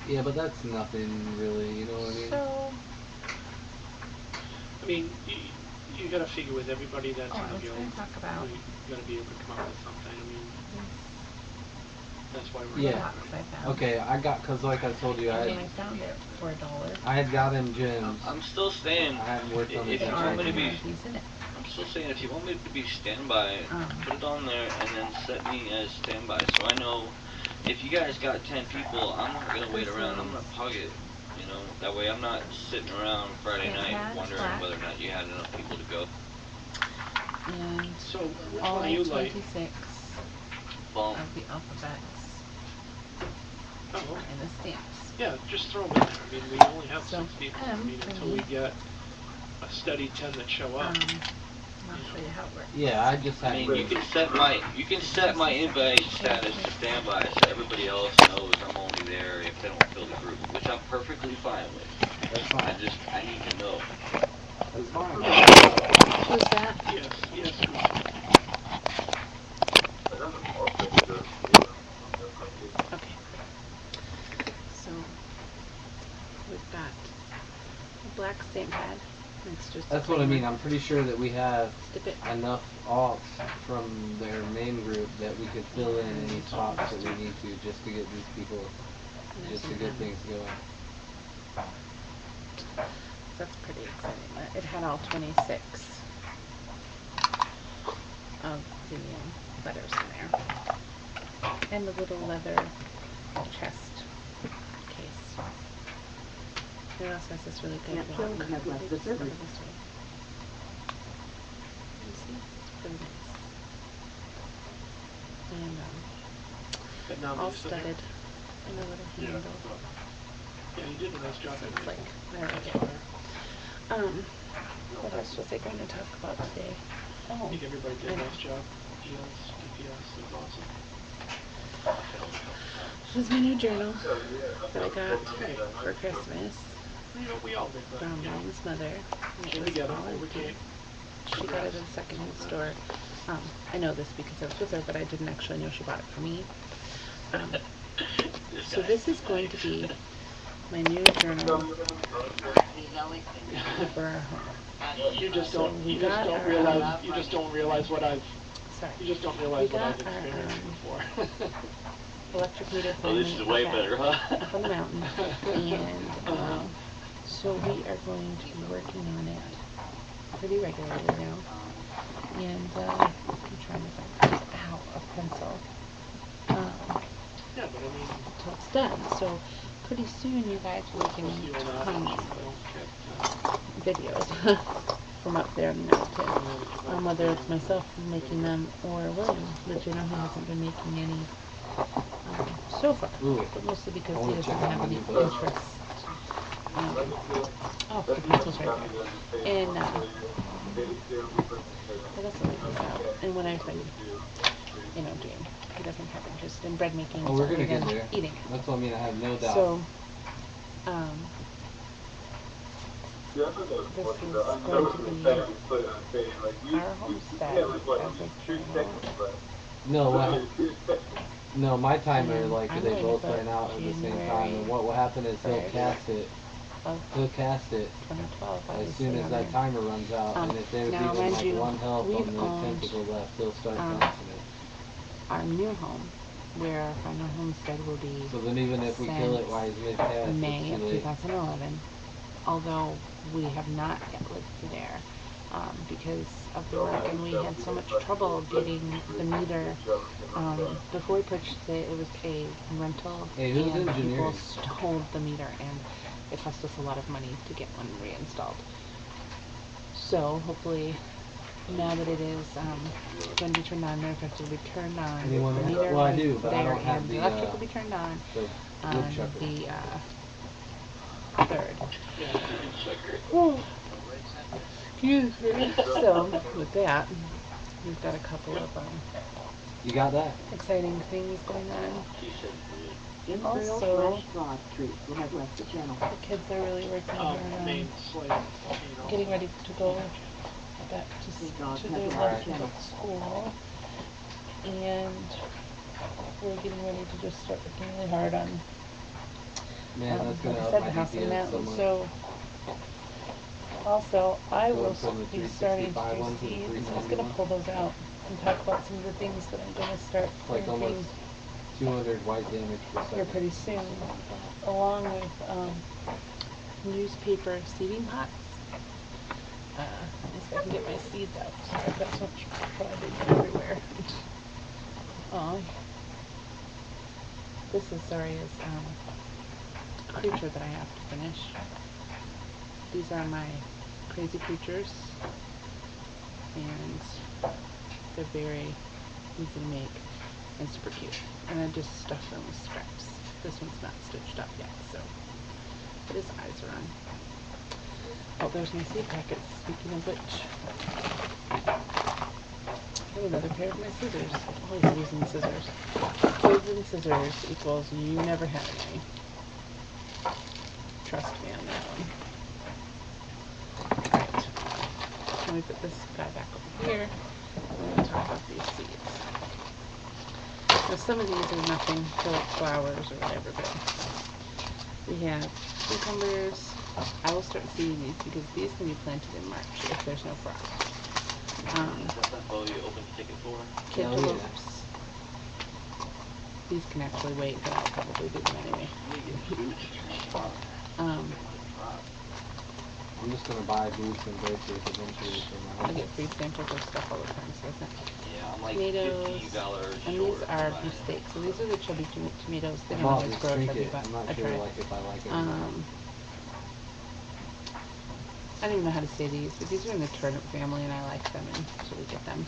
Yeah, but that's nothing really, you know what I mean? So, I mean, you got to figure with everybody that's oh, in I the was guild, going to talk about you got to be able to come up with something. I mean, that's why we're Yeah. here, box I right? found. Okay, I got, cause like I told you, And I found it for $1. I had got him gems. I'm still saying, I hadn't worked on his if you There are want me to be, enchanting. emojis in it. I'm still saying if you want me to be standby, put it on there and then set me as standby so I know if you guys got 10 people, I'm not gonna wait This around. I'm is gonna pug it. You know, that way I'm not sitting around Friday stamp night pad wondering black whether or not you had enough people to go. and So, which all one do you like? 26 Well, of the alphabets Oh, okay. and the stamps. Yeah, just throw them in there. I mean, we only have So 6 people. I M mean, for until me. we get a steady 10 that show up. I'll show you how it works. Yeah, I just I had. mean, you can set my invite status to standby so everybody else knows I'm only there if they don't fill the group, which I'm perfectly fine with. That's fine. I need to know. That's fine. Who's that? Yes, yes. Okay. So we've got a black stamp pad. It's just That's what I mean. I'm pretty sure that we have dip it. enough alts from their main group that we could fill in any spots that we need to just to get these people, just to get things going. That's pretty exciting. It had all 26 of the letters in there. And the little leather chest case. It also has this really good block. You see? It's really nice. And But now all that you sit there- studded and a little handle. Yeah, you did a nice job. So it's like, I like it. What else was I going to talk about today? I Oh, think everybody did a nice job. GL's, DPS, it was awesome. this is my new journal that I got for Christmas You know, we all did, but from you know, Ryan's mother. came It was together, all overcame. empty. She got it at a secondhand store. I know this because I was with her, but I didn't actually know she bought it for me. So this is going to be my new journal for our home. You just So don't. we You just got don't our, realize. You just don't realize what I've. Sorry. You just don't We realize what got I've our experienced before. electric meter Oh, finally this is way up better, huh? up on the mountain, and so we are going to be working on it pretty regularly now. And I'm trying to find a pencil Yeah, but I mean, until it's done. So pretty soon you guys will be getting tons of videos from up there in the mountain. Whether it's myself making them or William, but you know he hasn't been making any so far, but mostly because he doesn't have any interest. Oh, the pencil's right there. And what else did I pick out? And what I've been, doing. He doesn't have interest in bread making. Oh, we're gonna get there. Eating it. That's what I mean. I have no doubt. So, this is going to be our homestead as a journal. No, my timer, And like, I'm they going to both put ran out at the same time, and January what will happen is he'll 1st cast it. of He'll cast it 2012, as soon as that timer runs out, and if there's now, even mind like you, one health we've on the owned, tentacle left, he'll start casting it. our new home, where our final homestead will be. So then even if we kill it while he's mid-cast, May it's of too late. 2011, although we have not yet lived there because of the work, and we had so much trouble getting the meter. Before we purchased it, it was a rental, Hey, who's and people engineering? stole the meter, and it cost us a lot of money to get one reinstalled. So hopefully, now that it is going to be turned on, matter of fact, it will be turned on. Anyone The have- meter well, I right do, but I there, don't have and the, the electric will be turned on the on woodchucker. the 3rd. Excuse me. So with that, we've got a couple of You got that? exciting things going on. Also, the kids are really working hard main on slate. getting ready to go back to their lessons at school, and we're getting ready to just start working really hard on Man, that's gonna like I up said, my the house in DPS so mountains. much. So also, I Going will from the be starting to 365 do one to the seeds. I was 390 gonna one. pull those out and talk about some of the things that I'm gonna start It's like planting almost 200 white damage per second. here pretty soon, That's a long time. along with newspaper seeding pots. At least I can get my seeds out. Sorry, I've got so much potted everywhere. Oh, this is Zaria's creature that I have to finish. These are my crazy creatures, and they're very easy to make and super cute. And I just stuffed them with scraps. This one's not stitched up yet, so, but his eyes are on. Oh, there's my seed packets, speaking of which. Oh, another pair of my scissors. Always using scissors. Poison scissors equals you never have any. Trust me on that one. Alright. Let me put this guy back over here. I'm going to talk about these seeds. Now some of these are nothing for like flowers or whatever, but we have cucumbers. I will start seeding these because these can be planted in March if there's no frost. Is that that bow you opened the ticket for? Cantaloupes. These can actually wait, but I'll probably do them anyway. I'm just gonna buy boots and braces eventually for my I home. get free samples of stuff all the time, so it's not. Yeah, I'm like Tomatoes, $50 short. and these are buying it. beefsteaks. So these are the chubby tomatoes. They I don't bought always this grow chubby, trinket. but I'm not I sure try. like if I like it or not. I don't even know how to say these, but these are in the turnip family, and I like them, and so we get them.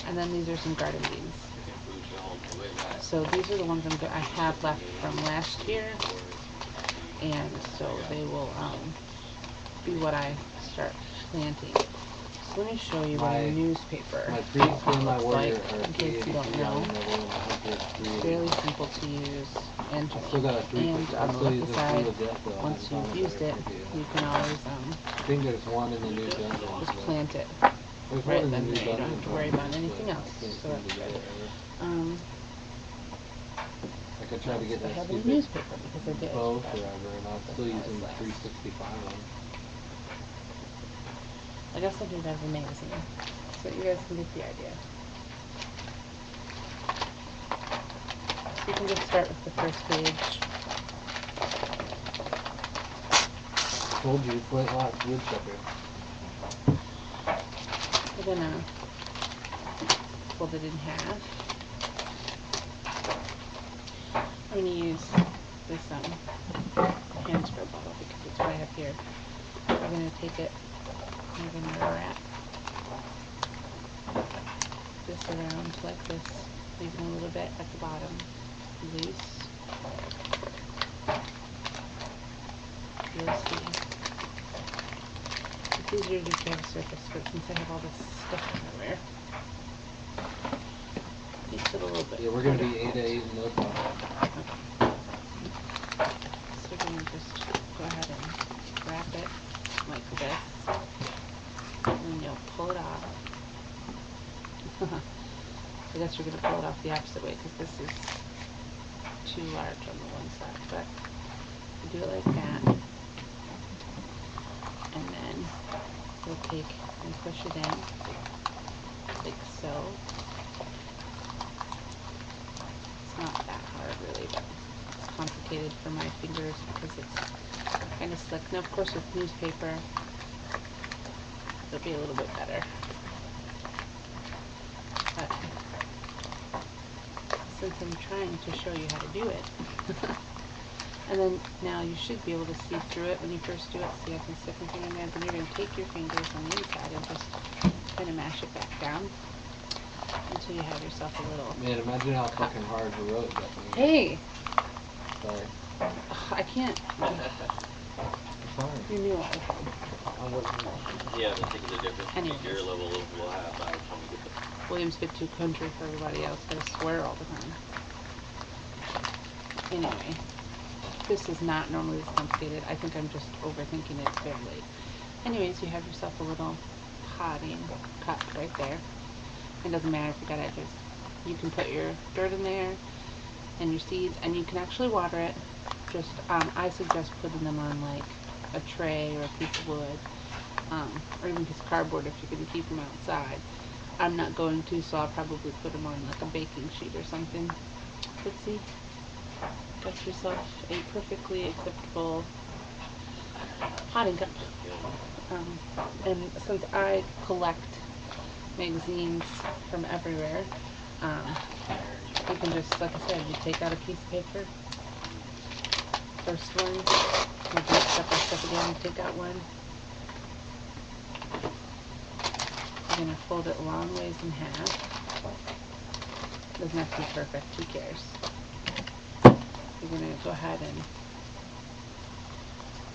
And then these are some garden beans. So these are the ones I have left from last year, and so they will be what I start planting. So let me show you what a newspaper My priest and my looks warrior like, are in case you don't know. Fairly simple to use and to I still got a make. And on the still left using side, 3 legit though. I once haven't found you've a used better it, trinket yet. you can always I think there's one in the new dungeon. just plant it There's right one in the then new there. You don't dungeon. have to worry about anything but else. I can't So seem to that's get good. it ever. Like I tried to get I that have a stupid newspaper because I did. bow but forever, and I was still doesn't using the always last. 365 one. I guess I'll do that as amazing, so you guys can get the idea. You can just start with the first page. I told you, Flintlock woodchucker. We're gonna fold it in half. I'm gonna use this hand scrub bottle because it's what I have here. We're gonna take it, we're gonna wrap this around like this, leaving a little bit at the bottom loose. You'll see. It's easier to just have a surface, but since I have all this stuff everywhere, it makes it a little bit. Yeah, we're gonna be 8 to 8 in no time. So we're gonna just go ahead and wrap it like this, and then you'll pull it off. I guess you're gonna pull it off the opposite way because this is too large on the one side, but you do it like that, and then you'll take and push it in like so. It's not that hard really, but it's complicated for my fingers because it's kind of slick. Now of course with newspaper it'll be a little bit better, but since I'm trying to show you how to do it and then now you should be able to see through it when you first do it. See, I can stick my finger in there. Then you're going to take your fingers on the inside and just kind of mash it back down until you have yourself a little. Man, imagine how fucking hard heroic that thing is. Hey! Sorry. Ugh, I can't. Sorry. You knew I was. I wasn't. Yeah, but think of the difference Anyways. between your level will have by the time you get the... William's a bit too country for everybody else. Gotta swear all the time. Anyway, this is not normally this complicated. I think I'm just overthinking it. It's very late. Anyways, you have yourself a little potting cup right there. It doesn't matter if you got edges. You can put your dirt in there and your seeds, and you can actually water it just, I suggest putting them on like a tray or a piece of wood, or even a piece of cardboard if you're going to keep them outside. I'm not going to, so I'll probably put them on like a baking sheet or something. But see, got yourself a perfectly acceptable potting cup. And since I collect magazines from everywhere, you can just, like I said, you take out a piece of paper. First one, we'll do it step by step again. Take out one. You're going to fold it long ways in half. Doesn't have to be perfect, who cares? You're going to go ahead and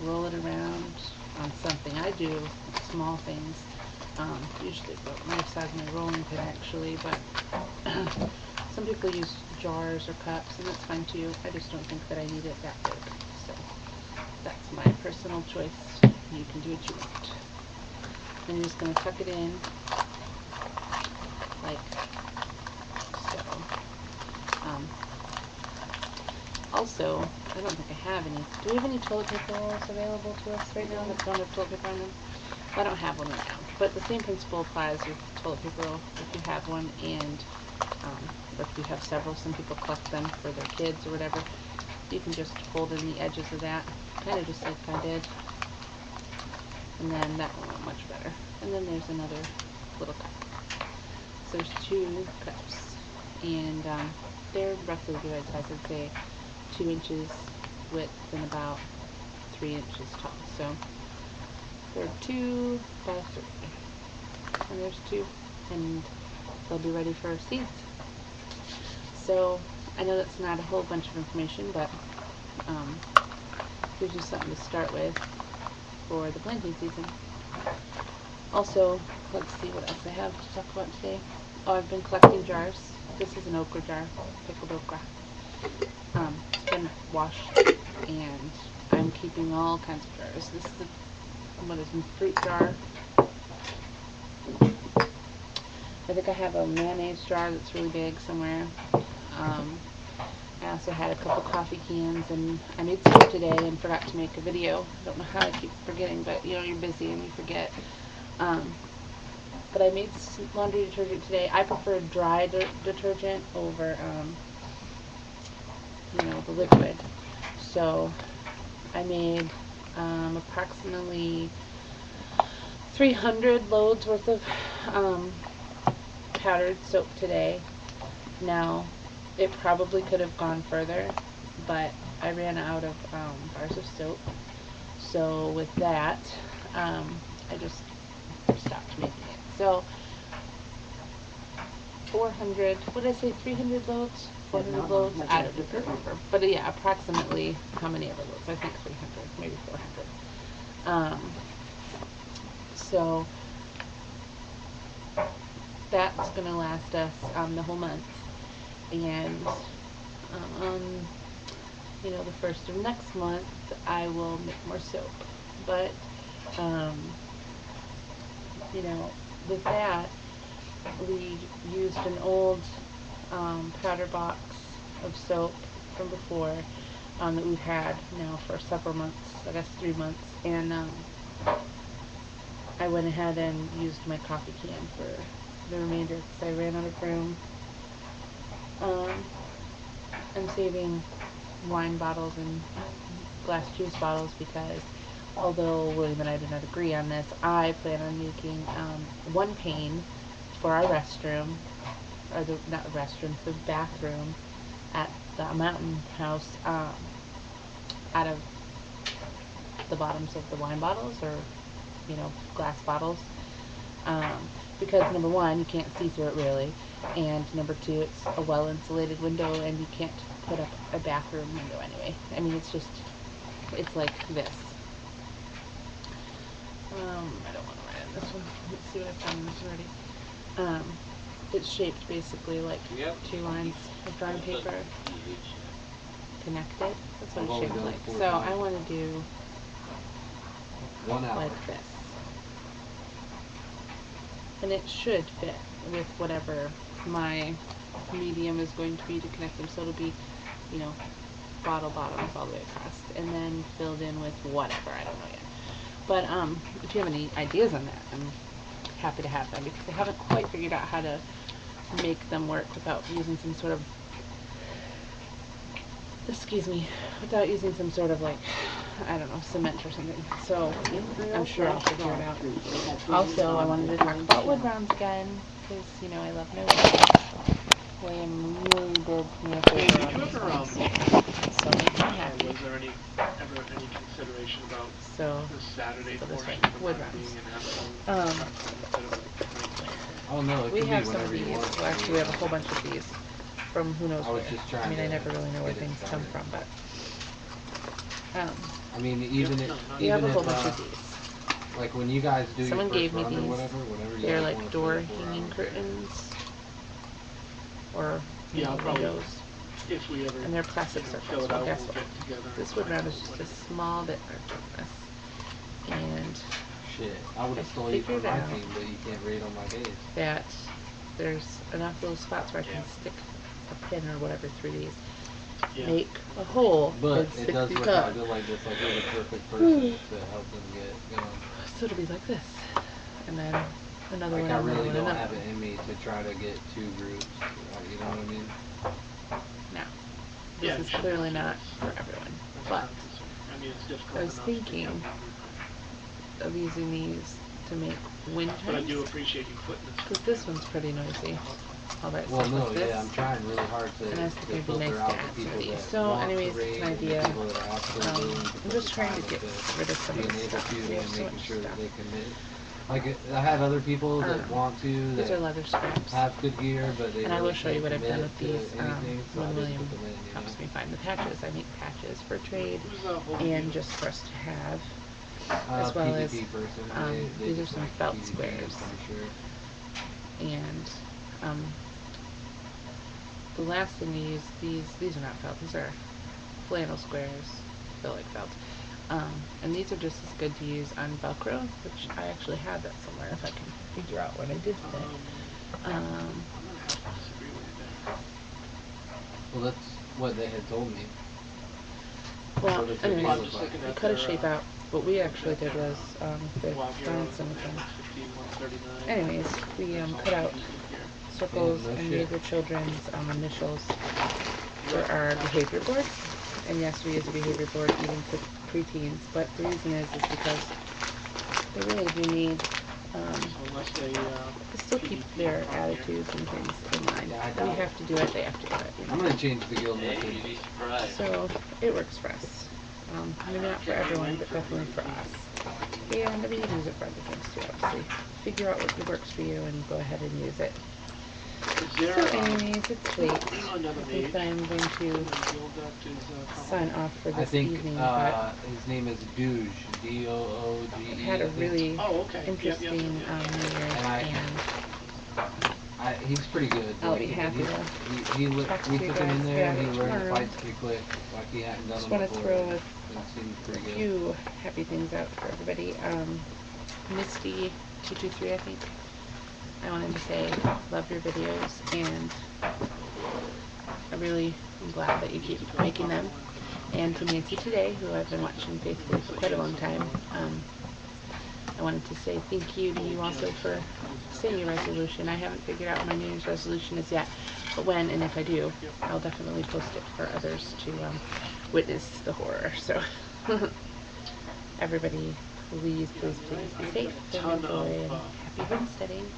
roll it around on something. I do small things, usually about my size of my rolling pin actually, but some people use jars or cups, and that's fine too. I just don't think that I need it that big, so that's my personal choice. You can do what you want. And you're just going to tuck it in like so. Also, I don't think I have any. Do we have any toilet paper rolls available to us right now that don't have toilet paper on them? I don't have one right now, but the same principle applies with toilet paper roll if you have one, and if you have several. Some people collect them for their kids or whatever. You can just fold in the edges of that, kind of just like I did, and then that one went much better. And then there's another little cup. So there's 2 cups, and they're roughly the right size. I'd say 2 inches width and about 3 inches tall. So they're 2 by 3, and there's 2, and they'll be ready for seeds. So I know that's not a whole bunch of information, but gives you something to start with for the planting season. Also, let's see what else I have to talk about today. Oh, I've been collecting jars. This is an okra jar, pickled okra. It's been washed, and I'm keeping all kinds of jars. This is a fruit jar. I think I have a mayonnaise jar that's really big somewhere. I also had a couple coffee cans, and I made soup today and forgot to make a video. I don't know how I keep forgetting, but you know, you're busy and you forget. But I made laundry detergent today. I prefer dry detergent over, you know, the liquid. So I made approximately 300 loads worth of powdered soap today. Now, it probably could have gone further, but I ran out of bars of soap. So with that, I just stopped making it. So 400, what did I say, 300 loads? 400 loads? I don't remember. But yeah, approximately how many ever loads? I think 300, maybe 400. So that's going to last us the whole month. And you know, the first of next month, I will make more soap. But, you know, with that, we used an old powder box of soap from before that we've had now for several months, I guess 3 months, and I went ahead and used my coffee can for the remainder because I ran out of room. I'm saving wine bottles and glass juice bottles because although William and I did not agree on this, I plan on making one pane for our restroom, or not the restroom, the bathroom at the mountain house out of the bottoms of the wine bottles, or, you know, glass bottles. Because number one, you can't see through it really, and number two, it's a well-insulated window, and you can't put up a bathroom window anyway. I mean, it's just, it's like this. I don't want to write on this one. Let's see what I've done this already. It's shaped basically like 2 lines of drawing paper connected. That's what it's shaped like. So I want to do 1 hour. like this. And it should fit with whatever my medium is going to be to connect them. So it'll be, you know, bottle bottoms all the way across, and then filled in with whatever, I don't know yet. But if you have any ideas on that, I'm happy to have them, because I haven't quite figured out how to make them work without using some sort of, without using some sort of, like, I don't know, cement or something. So I'm sure I'll figure it out. Also, I wanted to talk about wood rounds again, because, you know, I love my wood rounds. William really did me a Hey, favor did you on this ever, one, so make me happy. was there ever any consideration about So, the Saturday so this portion way, of wood the rounds. being an afternoon instead of a Oh no, it We can have be some of whenever you these. want. Well, actually, we have a whole bunch of these from who knows I was where. just I trying mean, I to never really know where get it things come started. from, but I mean, even if, we have even a whole if, bunch of these. like when you guys do Someone your first gave me run or these. whatever, whatever you They're guys like want to door pay for, I hanging don't care. curtains, or Yeah, I'll probably, windows, if we ever, and they're plastic fill circles. it Well, out, guess we'll what? get together. This wood round is just a small bit of this, and Shit, I would have stole you from figured my out team, but you can't raid on my base. that there's enough little spots where I can stick a pin or whatever through these. Yeah. Make a hole But that's it 6 does feet work tall. out good like this, like you're the perfect person to help them get going. So it'll be like this, and then another Like one, I another really one, don't another have one. it in me to try to get 2 groups, you know what I mean? Now, Yeah, this you is should clearly do not this. for everyone, That's but not concerned. I mean, it's difficult I was enough to thinking get one blueprint. of using these to make wind But I do chimes, appreciate you putting this. because this one's pretty noisy. All by Well, itself no, like this. yeah, I'm trying really hard to, And I was thinking it'd be filter nice out to the add people some of these. that So want anyways, to it's raid an and the idea. people that are absolutely willing to I'm put just the trying time to get into rid of some of being this able stuff. to We have and so making much sure that stuff. they commit. Like, I have other people that want to, These are that leather scraps. have good gear, but they And I will really show you can't what I've done commit with to these anything, so I when didn't William put them in, you helps know? me find the patches. I make patches for trade Who's holding and you? just for us to have, as well as PvP person, they these are just some like felt PvP, I'm squares. pretty sure. And the last thing we use, these are not felt, these are flannel squares, feel like felt. And these are just as good to use on Velcro, which I actually have that somewhere if I can figure out what I did with it. I'm gonna have to disagree with you there. Well, that's what they had told me. Well, What does it anyways, look I'm just like? looking we at cut a their, shape out. What we actually did was, they Wild found Heroes, some and of they them. have 15139. Anyways, we There's all cut out PvP gear. circles Yeah, no and shit. made the children's initials for Right, our exactly. behavior board. And yes, we use a behavior board even for preteens, but the reason is because they really do need So unless they, to still keep PvP their from here. attitudes and things in line. Yeah, I We doubt have it. to do it, they have to do it. I'm gonna change the guild Hey, method. you'd be surprised. So it works for us. Maybe not for everyone, but definitely for us. And I mean, you can use it for other things too, obviously. Figure out what works for you and go ahead and use it. Is there, So anyways, it's late. another I think that I'm going to guild that is, sign off for I this think evening, but his name is Dooge, D-O-O-G-E, I've had a I think. really Oh, okay. interesting New Year, and He's pretty good. I'll Like, be happy to we talk to took you him in guys there and about he it learned the tomorrow. fights pretty quick, like he hadn't done Just them want to before. throw And a it seemed pretty good. few happy things out for everybody. Misty 223, I think. I wanted to say love your videos, and I really am glad that you keep making them. And to Nancy today, who I've been watching faithfully for quite a long time, I wanted to say thank you to you also for saying your resolution. I haven't figured out what my New Year's resolution is yet, but when and if I do, I'll definitely post it for others to witness the horror. So everybody, please, please, please be safe and enjoy, and happy homesteading.